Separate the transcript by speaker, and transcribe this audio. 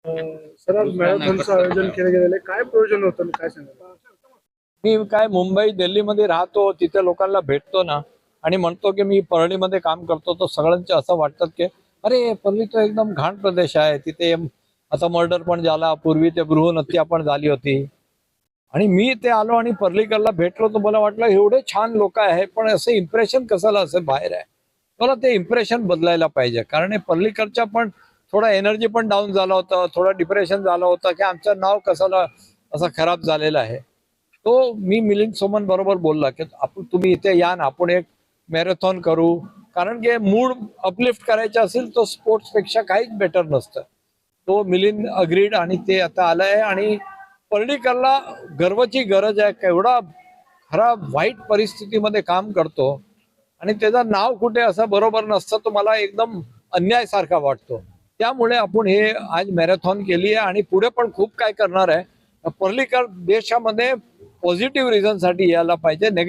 Speaker 1: Sir आज मॅरेथॉनचं आयोजन केलं गेलेलं आहे. काय प्रयोजन होतं आणि काय सांगाल?
Speaker 2: मी काय मुंबई दिल्लीमध्ये राहतो, तिथे लोकांना भेटतो ना आणि म्हणतो की मी परळीमध्ये काम करतो, तर सगळ्यांचे असं वाटतं की अरे परळी तो एकदम घाण प्रदेश आहे, तिथे आता मर्डर पण झाला, पूर्वी ते गृहहत्या पण झाली होती. आणि मी ते आलो आणि पर्लीकरला भेटलो, तर मला वाटलं एवढे छान लोक आहे, पण असं इम्प्रेशन कसाला असं बाहेर आहे. मला ते इम्प्रेशन बदलायला पाहिजे, कारण हे पर्लीकरच्या पण थोडा एनर्जी पण डाऊन झाला होता, थोडा डिप्रेशन झालं होतं की आमचं नाव कसाला असं खराब झालेलं आहे. तो मी मिलिंद सोमन बरोबर बोलला की आपण तुम्ही इथे या ना, आपण एक मॅरेथॉन करू, कारण की मूड अपलिफ्ट करायचा असेल तर स्पोर्ट्स पेक्षा काहीच बेटर नसतं. तो मिलिंद अग्रीड आणि ते आता आलंय आणि पर्डीकरला गर्वाची गरज आहे. केवढा खराब वाईट परिस्थितीमध्ये काम करतो आणि त्याचं नाव कुठे असं बरोबर नसतं, तो मला एकदम अन्याय सारखा वाटतो. त्यामुळे आपण हे आज मॅरेथॉन केली आहे आणि पुढे पण खूप काय करणार आहे. पर्लीकर देशामध्ये पॉझिटिव्ह रिझन साठी यायला पाहिजे.